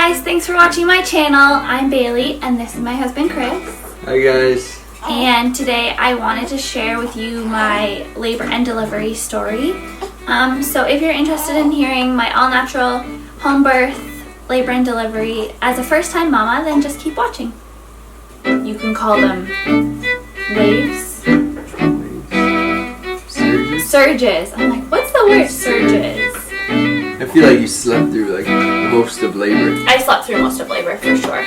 guys, thanks for watching my channel. I'm Bailey and this is my husband Chris. Hi guys. And today I wanted to share with you my labor and delivery story. So if you're interested in hearing my all-natural home birth, labor and delivery as a first-time mama, then just keep watching. You can call them waves. Surges? Surges. I'm like, what's the word surges? I feel like you slept through like most of labor. I slept through most of labor for sure.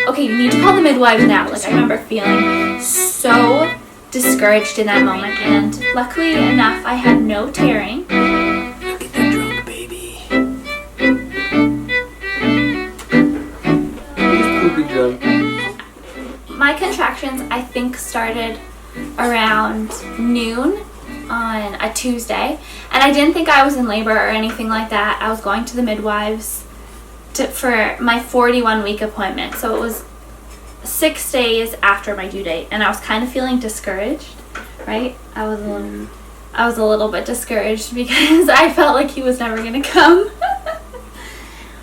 Okay, you need to call the midwives now. Like, I remember feeling so discouraged in that moment, and luckily enough I had no tearing. Look at that drunk baby. He's poopy drunk. My contractions, I think, started around noon on a Tuesday, and I didn't think I was in labor or anything like that. I was going to the midwives for my 41-week appointment, so it was 6 days after my due date, and I was kind of feeling discouraged, right? I was a little bit discouraged because I felt like he was never gonna come.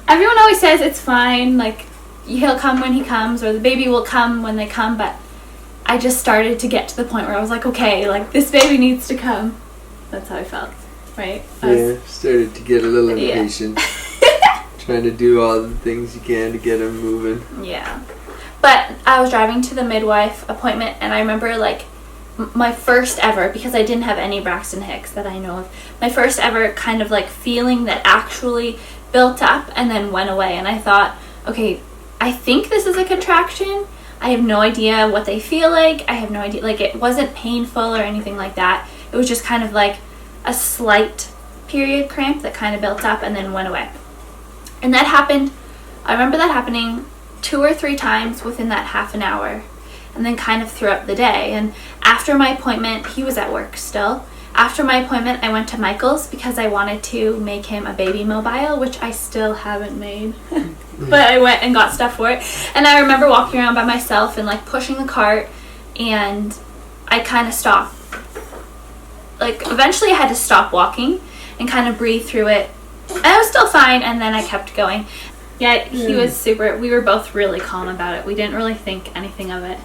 Everyone always says it's fine, like he'll come when he comes, or the baby will come when they come, but I just started to get to the point where I was like, okay, like this baby needs to come. That's how I felt, right? Started to get a little impatient. Trying to do all the things you can to get him moving. Yeah. But I was driving to the midwife appointment, and I remember like my first ever, because I didn't have any Braxton Hicks that I know of, my first ever kind of like feeling that actually built up and then went away. And I thought, okay, I think this is a contraction. I have no idea what they feel like. I have no idea. Like, it wasn't painful or anything like that. It was just kind of like a slight period cramp that kind of built up and then went away. And that happened, I remember that happening 2 or 3 times within that half an hour, and then kind of throughout the day. And after my appointment, he was at work still. After my appointment, I went to Michael's because I wanted to make him a baby mobile, which I still haven't made. But I went and got stuff for it. And I remember walking around by myself and like pushing the cart, and I kind of stopped. Like, eventually I had to stop walking and kind of breathe through it. And I was still fine, and then I kept going. Yeah, he was super, we were both really calm about it. We didn't really think anything of it.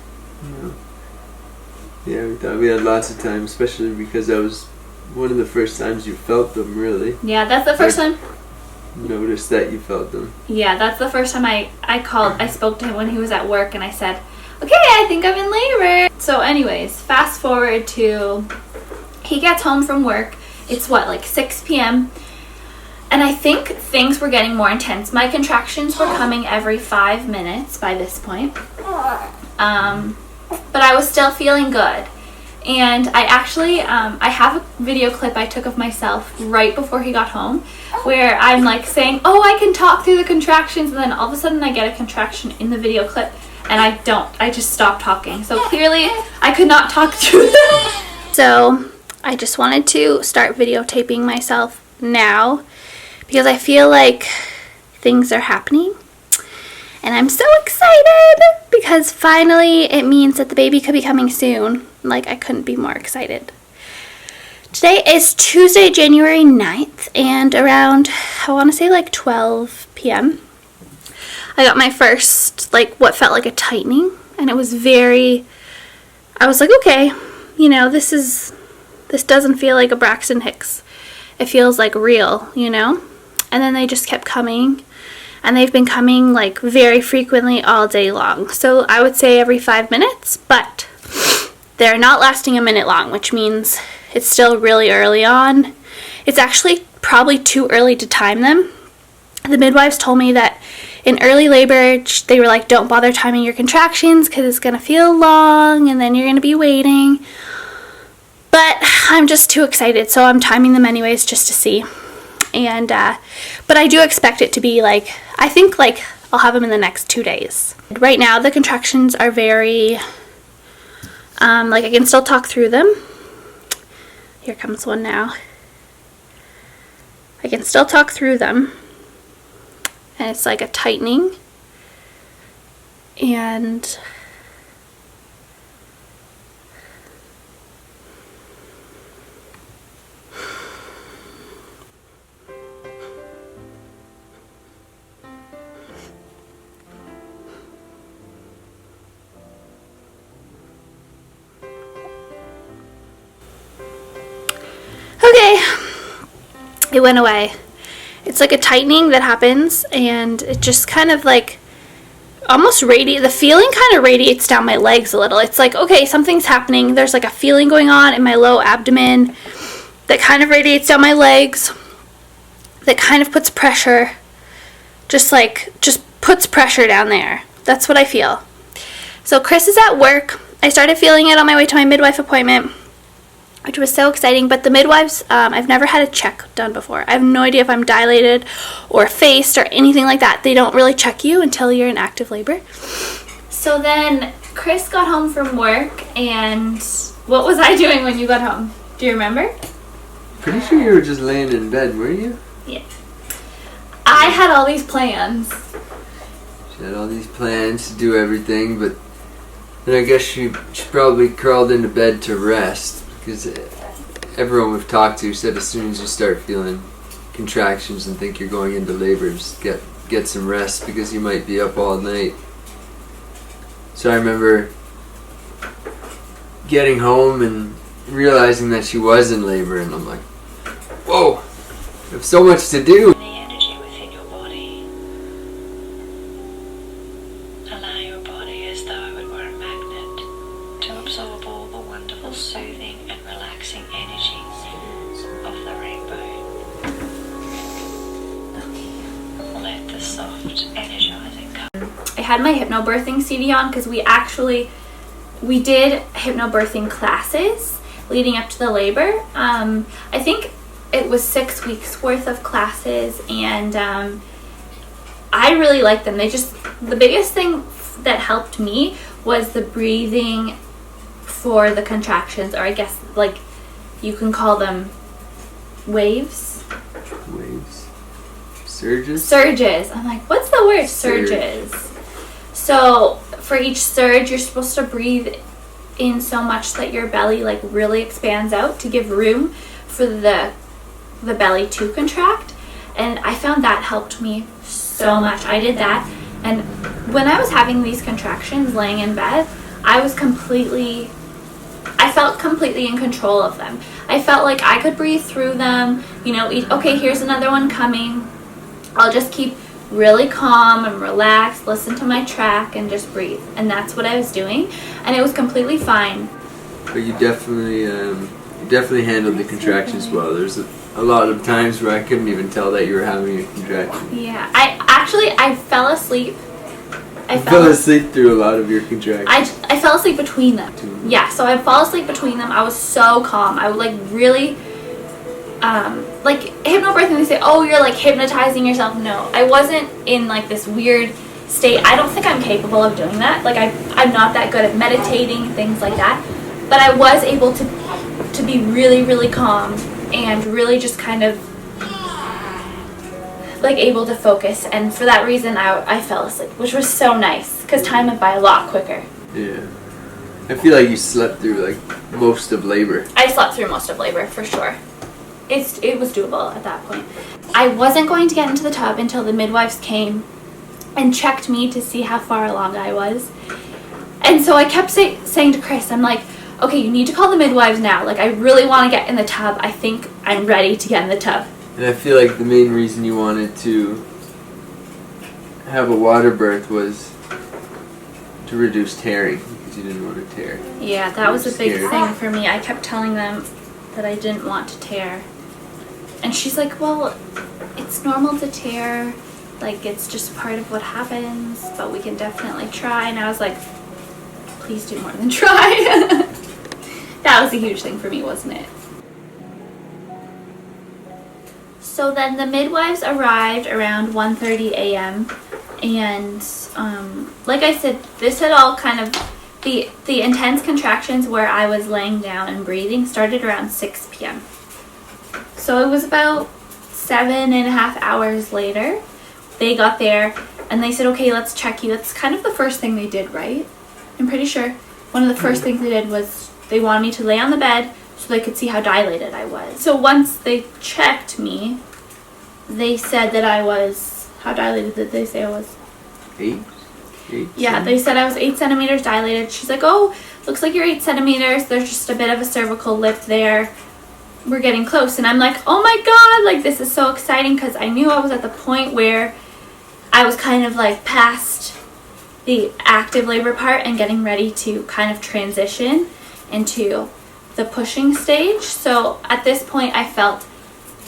Yeah, we thought we had lots of time, especially because that was one of the first times you felt them, really. Yeah, that's the first time. Noticed that you felt them. Yeah, that's the first time I spoke to him when he was at work, and I said, okay, I think I'm in labor. So anyways, fast forward to, he gets home from work. It's what, like 6 p.m. And I think things were getting more intense. My contractions were coming every 5 minutes by this point. But I was still feeling good. And I actually, I have a video clip I took of myself right before he got home, where I'm like saying, oh, I can talk through the contractions, and then all of a sudden I get a contraction in the video clip, and I don't. I just stopped talking. So clearly I could not talk through them. So I just wanted to start videotaping myself now, because I feel like things are happening. And I'm so excited because finally it means that the baby could be coming soon. Like, I couldn't be more excited. Today is Tuesday, January 9th, and around, I want to say like 12 p.m. I got my first, like, what felt like a tightening, and it was I was like, okay, you know, this doesn't feel like a Braxton Hicks. It feels like real, you know? And then they just kept coming. And they've been coming like very frequently all day long. So I would say every 5 minutes, but they're not lasting a minute long, which means it's still really early on. It's actually probably too early to time them. The midwives told me that in early labor, they were like, don't bother timing your contractions because it's going to feel long and then you're going to be waiting. But I'm just too excited, so I'm timing them anyways just to see. And but I do expect it to be like, I think like I'll have them in the next 2 days. Right now the contractions are very like, I can still talk through them. Here comes one now. I can still talk through them, and it's like a tightening, and it went away. It's like a tightening that happens, and it just kind of like almost the feeling kind of radiates down my legs a little. It's like, okay, something's happening. There's like a feeling going on in my low abdomen that kind of radiates down my legs, that kind of puts pressure, just puts pressure down there. That's what I feel. So Chris is at work. I started feeling it on my way to my midwife appointment, which was so exciting. But the midwives, I've never had a check done before. I have no idea if I'm dilated or effaced or anything like that. They don't really check you until you're in active labor. So then Chris got home from work, and what was I doing when you got home? Do you remember? Pretty sure you were just laying in bed, were you? Yeah. I had all these plans. She had all these plans to do everything, but then I guess she probably crawled into bed to rest, because everyone we've talked to said as soon as you start feeling contractions and think you're going into labor, just get some rest, because you might be up all night. So I remember getting home and realizing that she was in labor, and I'm like, whoa, I have so much to do. The energy within your body. Allow your body as though it were a magnet to absorb all the wonderful soothing and relaxing energies of the rainbow. Let the soft energizing come. I had my hypnobirthing CD on because we did hypnobirthing classes leading up to the labor. I think it was 6 weeks worth of classes, and I really liked them. The biggest thing that helped me was the breathing for the contractions, or I guess like you can call them waves. Waves. Surges? Surges. I'm like, what's the word? Surges. So for each surge, you're supposed to breathe in so much that your belly like really expands out to give room for the belly to contract, and I found that helped me so much. I did that, and when I was having these contractions laying in bed, I felt completely in control of them. I felt like I could breathe through them, okay, here's another one coming. I'll just keep really calm and relaxed, listen to my track, and just breathe. And that's what I was doing, and it was completely fine. But you definitely handled the contractions well. There's a lot of times where I couldn't even tell that you were having a contraction. Yeah, I fell asleep. I fell asleep through a lot of your contractions. I fell asleep between them. Yeah, so I'd fall asleep between them. I was so calm. I would like really, like hypnobirthing, they say, oh, you're like hypnotizing yourself. No, I wasn't in like this weird state. I don't think I'm capable of doing that. Like I'm not that good at meditating, things like that. But I was able to be really, really calm and really just kind of like able to focus, and for that reason I fell asleep, which was so nice because time went by a lot quicker. Yeah, I feel like you slept through like most of labor. I slept through most of labor for sure. It was doable at that point. I wasn't going to get into the tub until the midwives came and checked me to see how far along I was, and so I kept saying to Chris, I'm like, okay, you need to call the midwives now. Like, I really want to get in the tub. I think I'm ready to get in the tub. And I feel like the main reason you wanted to have a water birth was to reduce tearing, because you didn't want to tear. Yeah, that was a big thing for me. I kept telling them that I didn't want to tear. And she's like, well, it's normal to tear. Like, it's just part of what happens, but we can definitely try. And I was like, please do more than try. That was a huge thing for me, wasn't it? So then the midwives arrived around 1:30 a.m. and like I said, this had all kind of, the intense contractions where I was laying down and breathing started around 6 p.m. So it was about 7.5 hours later. They got there and they said, okay, let's check you. That's kind of the first thing they did, right? I'm pretty sure one of the first things they did was they wanted me to lay on the bed so they could see how dilated I was. So once they checked me, they said that I was, how dilated did they say I was? 8? Yeah, they said I was 8 centimeters dilated. She's like, oh, looks like you're 8 centimeters. There's just a bit of a cervical lip there. we're getting close, and I'm like, oh my god, like this is so exciting, because I knew I was at the point where I was kind of like past the active labor part and getting ready to kind of transition into the pushing stage. So at this point I felt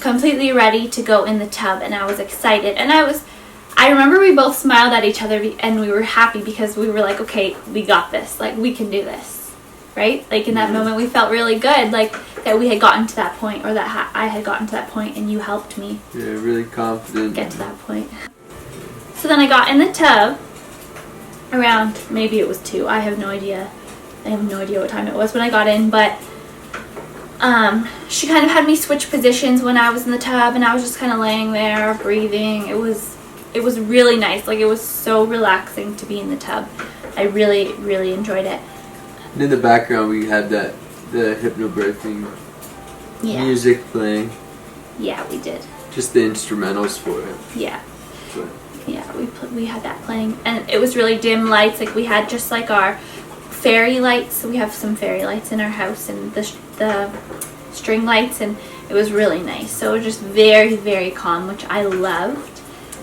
completely ready to go in the tub, and I was excited, and I remember we both smiled at each other and we were happy because we were like, okay, we got this, like we can do this, right? Like in that moment we felt really good, like that we had gotten to that point, or that I had gotten to that point and you helped me really confident get to that point. So then I got in the tub around, maybe it was 2, I have no idea what time it was when I got in, but she kind of had me switch positions when I was in the tub, and I was just kind of laying there breathing. It was really nice. Like, it was so relaxing to be in the tub. I really, really enjoyed it. And in the background we had the hypnobirthing music playing. Yeah, we did. Just the instrumentals for it. Yeah. But Yeah, we had that playing, and it was really dim lights. Like, we had just like our fairy lights. We have some fairy lights in our house, and the string lights, and it was really nice. So it was just very, very calm, which I loved,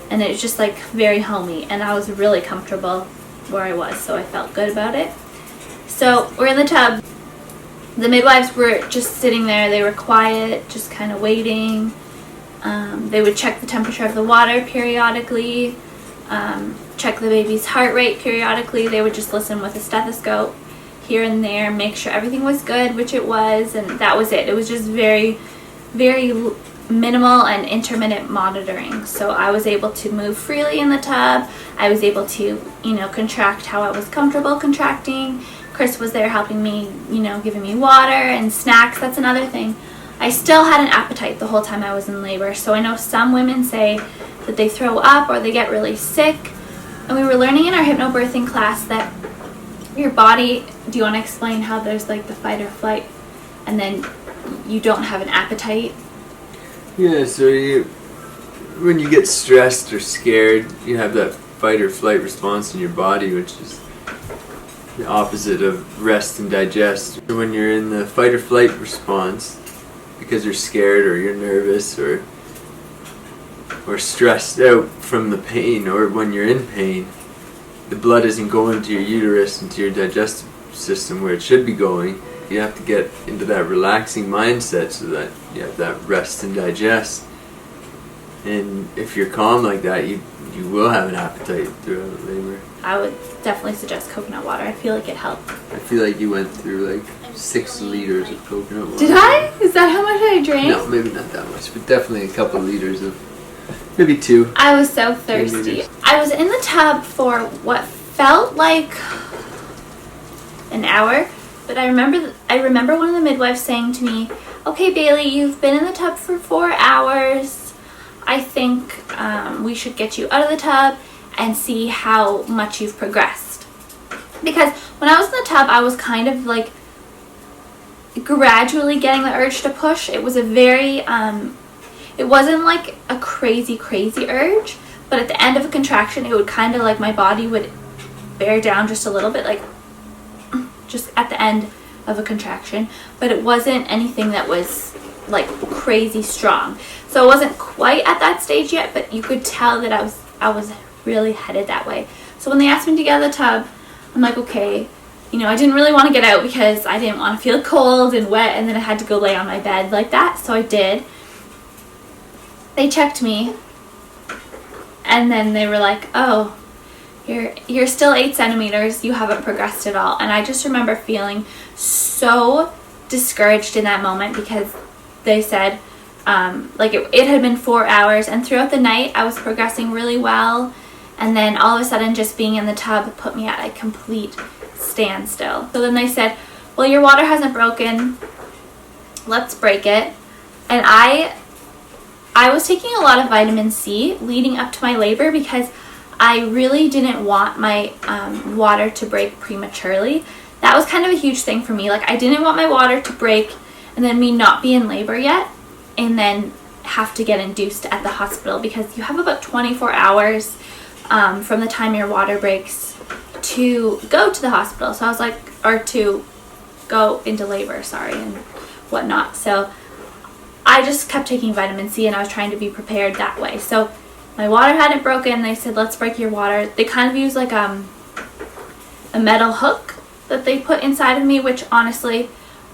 and it was just like very homey, and I was really comfortable where I was, so I felt good about it. So we're in the tub. The midwives were just sitting there. They were quiet, just kind of waiting. They would check the temperature of the water periodically, check the baby's heart rate periodically. They would just listen with a stethoscope here and there, make sure everything was good, which it was, and that was it. It was just very, very minimal and intermittent monitoring. So I was able to move freely in the tub. I was able to, contract how I was comfortable contracting. Chris was there helping me, giving me water and snacks. That's another thing. I still had an appetite the whole time I was in labor. So I know some women say that they throw up or they get really sick. And we were learning in our hypnobirthing class that your body, do you want to explain how there's like the fight or flight, and then you don't have an appetite? yeah, so when you get stressed or scared, you have that fight or flight response in your body, which is the opposite of rest and digest. When you're in the fight or flight response, because you're scared or you're nervous or stressed out from the pain, or when you're in pain, the blood isn't going to your uterus and to your digestive system where it should be going. You have to get into that relaxing mindset so that you have that rest and digest. And if you're calm like that, you will have an appetite throughout labor. I would definitely suggest coconut water. I feel like it helped. I feel like you went through like 6 liters of coconut water. Did I? Is that how much I drank? No, maybe not that much, but definitely a couple liters of, maybe 2. I was so thirsty. I was in the tub for what felt like an hour, but I remember one of the midwives saying to me, "Okay, Bailey, you've been in the tub for 4 hours. I think we should get you out of the tub and see how much you've progressed." Because when I was in the tub, I was kind of like gradually getting the urge to push. It was a very, it wasn't like a crazy urge, but at the end of a contraction, it would kind of like my body would bear down just a little bit, like just at the end of a contraction, but it wasn't anything that was like crazy strong. So it wasn't quite at that stage yet, but you could tell that I was really headed that way. So when they asked me to get out of the tub, I'm like, okay, I didn't really want to get out because I didn't want to feel cold and wet, and then I had to go lay on my bed like that, so I did. They checked me, and then they were like, oh, you're still 8 centimeters, you haven't progressed at all. And I just remember feeling so discouraged in that moment, because they said, it had been 4 hours, and throughout the night I was progressing really well, and then all of a sudden just being in the tub put me at a complete standstill. So then they said, well, your water hasn't broken, let's break it. And I was taking a lot of vitamin C leading up to my labor, because I really didn't want my water to break prematurely. That was kind of a huge thing for me. Like, I didn't want my water to break and then me not be in labor yet and then have to get induced at the hospital, because you have about 24 hours from the time your water breaks to go to the hospital. So I was like, or to go into labor, and whatnot. So I just kept taking vitamin C, and I was trying to be prepared that way. So my water hadn't broken. They said, let's break your water. They kind of used like a metal hook that they put inside of me, which honestly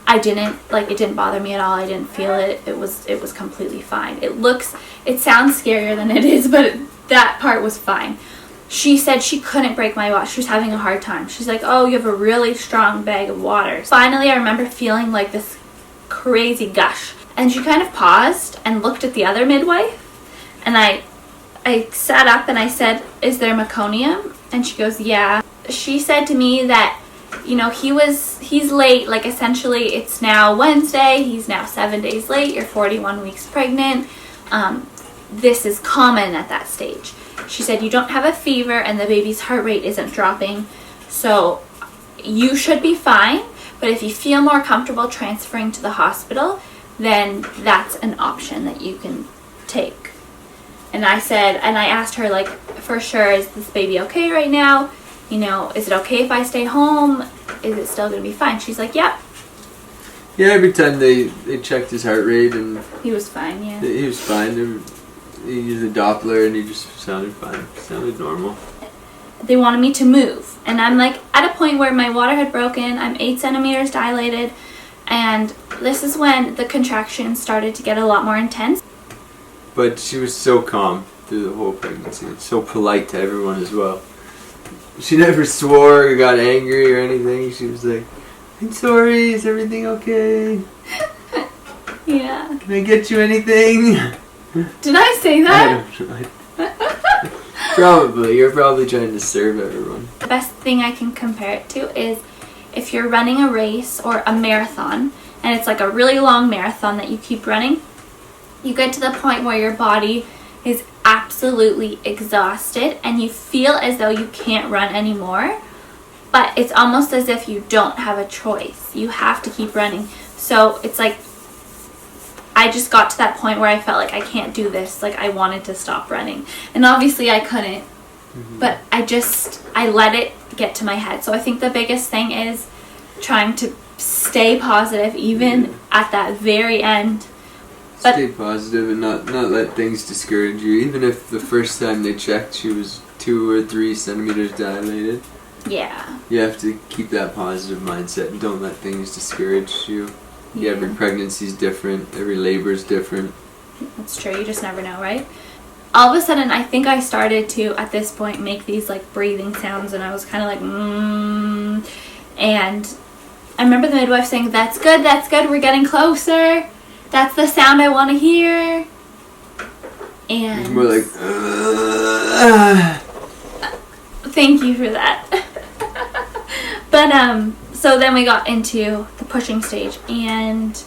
I didn't like. It didn't bother me at all. I didn't feel it. It was completely fine. It sounds scarier than it is, but that part was fine. She said she couldn't break my water. She was having a hard time. She's like, oh, you have a really strong bag of water. Finally, I remember feeling like this crazy gush. And she kind of paused and looked at the other midwife. And I sat up and I said, is there meconium? And she goes, yeah. She said to me that, you know, he's late. Like, essentially, it's now Wednesday. He's now 7 days late. You're 41 weeks pregnant. This is common at that stage. She said, you don't have a fever and the baby's heart rate isn't dropping, so you should be fine. But if you feel more comfortable transferring to the hospital, then that's an option that you can take. And I said, and I asked her, like, for sure, is this baby okay right now? You know, is it okay if I stay home? Is it still going to be fine? She's like, yep. Yeah, every time they checked his heart rate, and He was fine, yeah. he was fine. He used a Doppler and he just sounded fine. Sounded normal. They wanted me to move. And I'm like at a point where my water had broken. I'm 8 centimeters dilated. And this is when the contractions started to get a lot more intense. But she was so calm through the whole pregnancy. So polite to everyone as well. She never swore or got angry or anything. She was like, I'm sorry, is everything okay? Yeah. Can I get you anything? Did I say that? I don't know. Probably. You're probably trying to serve everyone. The best thing I can compare it to is if you're running a race or a marathon, and it's like a really long marathon that you keep running, you get to the point where your body is absolutely exhausted and you feel as though you can't run anymore, but it's almost as if you don't have a choice. You have to keep running. So it's like I just got to that point where I felt like I can't do this. Like, I wanted to stop running. And obviously I couldn't. Mm-hmm. But I let it get to my head. So I think the biggest thing is trying to stay positive even at that very end. But stay positive and not let things discourage you. Even if the first time they checked she was 2 or 3 centimeters dilated. Yeah. You have to keep that positive mindset and don't let things discourage you. Yeah, every pregnancy is different. Every labor is different. That's true. You just never know, right? All of a sudden, I think I started to, at this point, make these, like, breathing sounds, and I was kind of like, And I remember the midwife saying, that's good, we're getting closer. That's the sound I want to hear. And it's more like, Thank you for that. But, so then we got into the pushing stage, and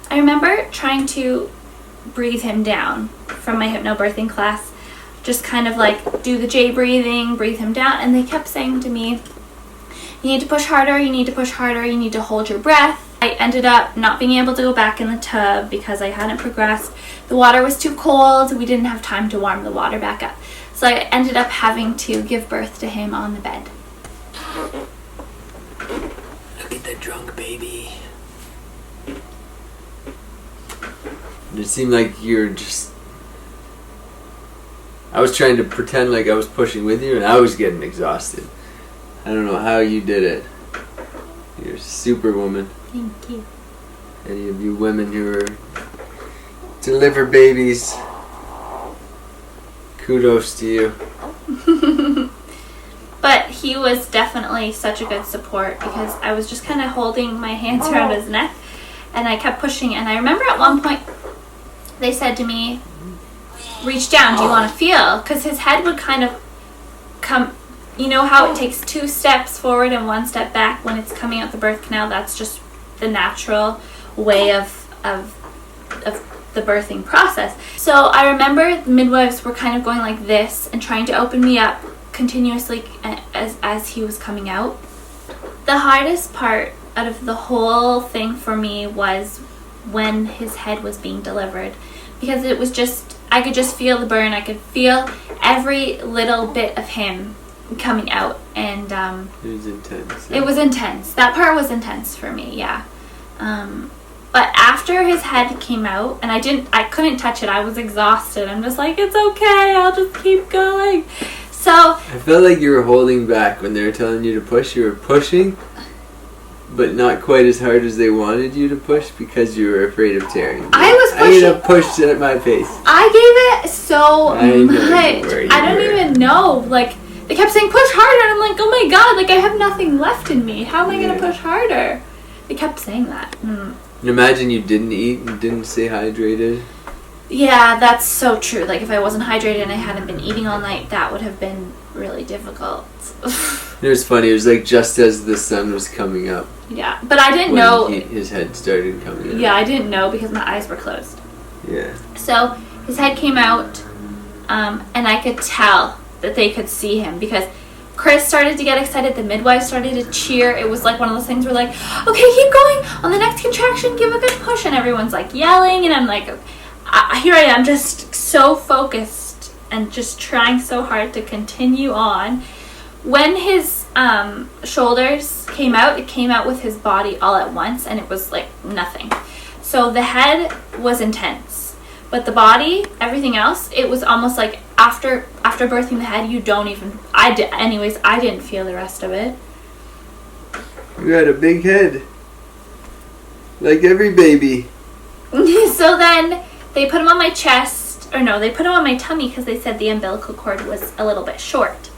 I remember trying to breathe him down from my hypnobirthing class, just kind of like do the J breathing, breathe him down, and they kept saying to me, you need to push harder, you need to push harder, you need to hold your breath. I ended up not being able to go back in the tub because I hadn't progressed. The water was too cold, we didn't have time to warm the water back up. So I ended up having to give birth to him on the bed. Look at the drunk baby. It seemed like you're just... I was trying to pretend like I was pushing with you and I was getting exhausted. I don't know how you did it. You're a superwoman. Thank you. Any of you women who deliver babies, kudos to you. But he was definitely such a good support because I was just kind of holding my hands around his neck and I kept pushing. And I remember at one point they said to me, reach down, do you want to feel? Because his head would kind of come, you know how it takes 2 steps forward and 1 step back when it's coming out the birth canal? That's just the natural way of the birthing process. So I remember the midwives were kind of going like this and trying to open me up continuously as he was coming out. The hardest part out of the whole thing for me was when his head was being delivered, because it was just, I could just feel the burn. I could feel every little bit of him coming out, and it was intense. It was intense. That part was intense for me, yeah. But after his head came out, and I couldn't touch it. I was exhausted. I'm just like, it's okay. I'll just keep going. So I felt like you were holding back when they were telling you to push. You were pushing, but not quite as hard as they wanted you to push because you were afraid of tearing. I was pushing. I pushed at my pace. I gave it so much. You I don't even know. Like, they kept saying, push harder. And I'm like, oh my God, like I have nothing left in me. How am I going to push harder? They kept saying that. And imagine you didn't eat and didn't stay hydrated. Yeah, that's so true. Like, if I wasn't hydrated and I hadn't been eating all night, that would have been really difficult. It was funny. It was like just as the sun was coming up. Yeah, but I didn't know. His head started coming out. Yeah, I didn't know because my eyes were closed. Yeah. So his head came out, and I could tell that they could see him because Chris started to get excited. The midwives started to cheer. It was like one of those things where like, okay, keep going. On the next contraction, give a good push. And everyone's like yelling. And I'm like, here I am just so focused and just trying so hard to continue on. When his shoulders came out, it came out with his body all at once. And it was like nothing. So the head was intense. But the body, everything else, it was almost like after birthing the head, you don't even... I didn't feel the rest of it. You had a big head. Like every baby. So then they put him on my chest. Or no, they put him on my tummy because they said the umbilical cord was a little bit short.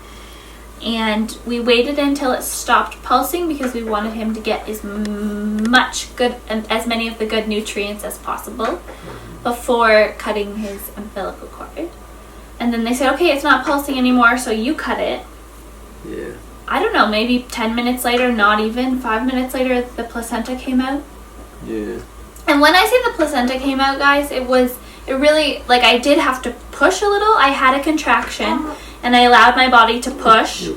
And we waited until it stopped pulsing because we wanted him to get as many of the good nutrients as possible before cutting his umbilical cord. And then they said, okay, it's not pulsing anymore, so you cut it. Yeah. I don't know, maybe 10 minutes later, not even, 5 minutes later, the placenta came out. Yeah. And when I say the placenta came out, guys, it really, like, I did have to push a little. I had a contraction, and I allowed my body to push,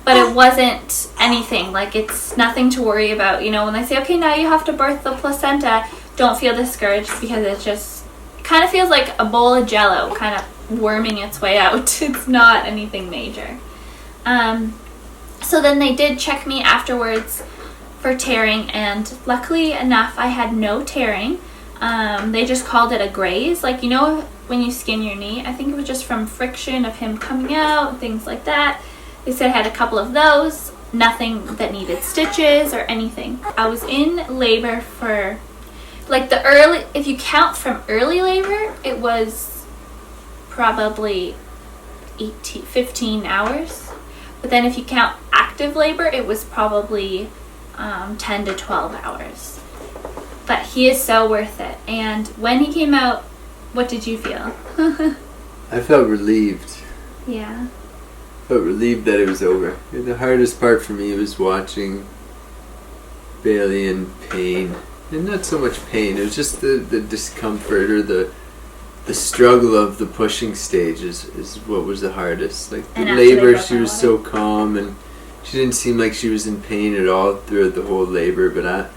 but it wasn't anything. Like, it's nothing to worry about. You know, when they say, okay, now you have to birth the placenta, don't feel discouraged because it just kind of feels like a bowl of Jell-O, kind of worming its way out. It's not anything major. So then they did check me afterwards for tearing, and luckily enough I had no tearing. They just called it a graze, like, you know, when you skin your knee. I think it was just from friction of him coming out, things like that. They said I had a couple of those, nothing that needed stitches or anything. I was in labor for like if you count from early labor, it was probably 15 hours. But then if you count active labor, it was probably 10 to 12 hours. But he is so worth it. And when he came out, what did you feel? I felt relieved. Yeah. I felt relieved that it was over. The hardest part for me was watching Bailey in pain. And not so much pain, it was just the discomfort or the struggle of the pushing stage is what was the hardest. Like the labor, she was so calm and she didn't seem like she was in pain at all throughout the whole labor. But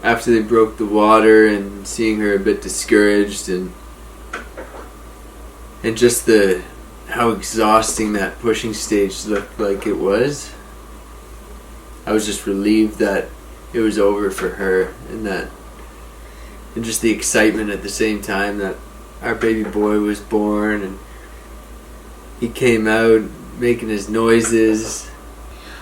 after they broke the water and seeing her a bit discouraged and just how exhausting that pushing stage looked like it was, I was just relieved that it was over for her, and just the excitement at the same time that our baby boy was born and he came out making his noises.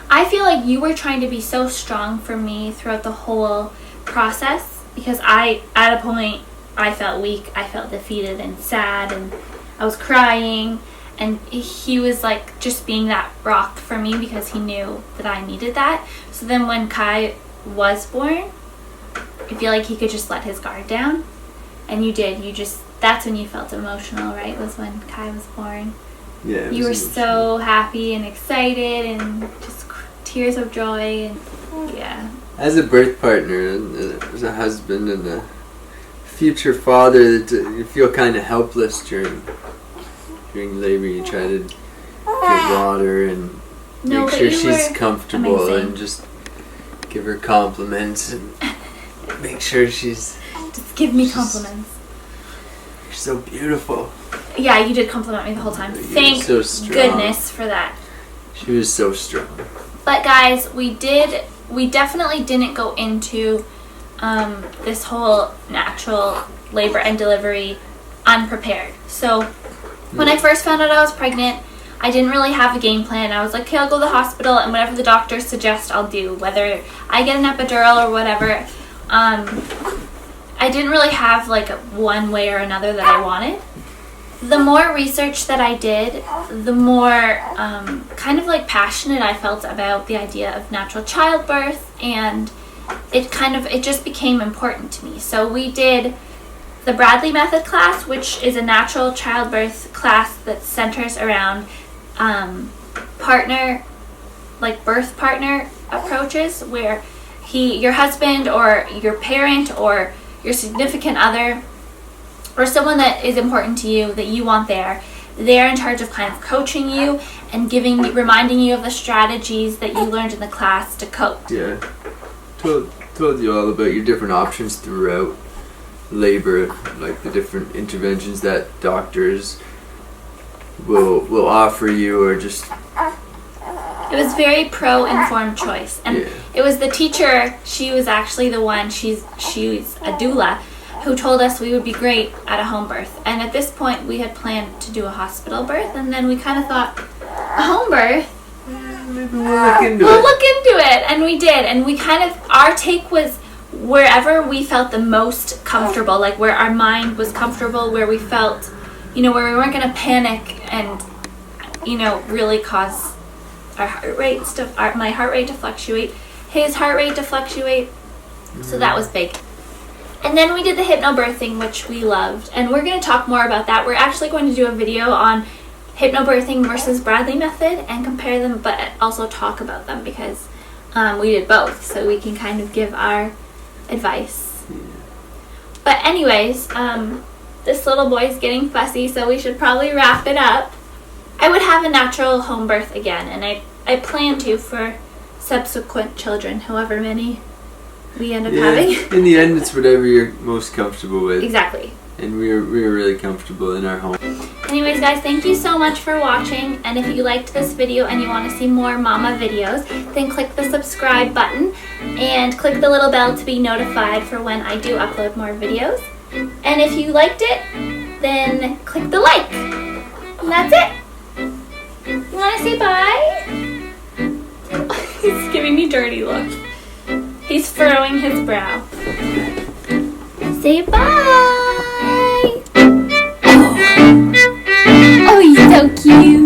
I feel like you were trying to be so strong for me throughout the whole process because at a point I felt weak, I felt defeated and sad, and I was crying, and he was like just being that rock for me because he knew that I needed that. So then when Kai was born, I feel like he could just let his guard down, and you did. That's when you felt emotional, right? Was when Kai was born. Yeah. You were so happy and excited and just tears of joy, and yeah. As a birth partner and as a husband and a future father, you feel kind of helpless during labor. You try to give water and make sure she's comfortable amazing. And just give her compliments and make sure she's... Just give me compliments. You're so beautiful. Yeah, you did compliment me the whole time. Thank goodness for that. She was so strong. But guys, we definitely didn't go into this whole natural labor and delivery unprepared. So when I first found out I was pregnant, I didn't really have a game plan. I was like, okay, I'll go to the hospital and whatever the doctors suggest I'll do, whether I get an epidural or whatever. I didn't really have like one way or another that I wanted. The more research that I did, the more kind of like passionate I felt about the idea of natural childbirth, and it just became important to me. So we did the Bradley Method class, which is a natural childbirth class that centers around birth partner approaches, where your husband or your parent or your significant other or someone that is important to you that you want there, they're in charge of kind of coaching you and reminding you of the strategies that you learned in the class to cope. Yeah. Told you all about your different options throughout labor, like the different interventions that doctors will offer you, or just... It was very pro-informed choice. And It was the teacher, she was actually the one, she's a doula, who told us we would be great at a home birth. And at this point, we had planned to do a hospital birth, and then we kind of thought, a home birth? Maybe we'll look into it. And we did. And we our take was wherever we felt the most comfortable, like where our mind was comfortable, where we felt, where we weren't going to panic and, really cause our heart rates my heart rate to fluctuate, his heart rate to fluctuate. So that was big. And then we did the hypnobirthing, which we loved, and we're going to talk more about that. We're actually going to do a video on hypnobirthing versus Bradley Method and compare them, but also talk about them because we did both, so we can kind of give our advice. But anyways, this little boy's getting fussy, so we should probably wrap it up. I would have a natural home birth again, and I plan to for subsequent children, however many we end up having. In the end, it's whatever you're most comfortable with. Exactly. And we were really comfortable in our home. Anyways, guys, thank you so much for watching. And if you liked this video and you want to see more mama videos, then click the subscribe button and click the little bell to be notified for when I do upload more videos. And if you liked it, then click the like. And that's it. You want to say bye? He's giving me dirty looks. He's furrowing his brow. Say bye! Oh, he's so cute!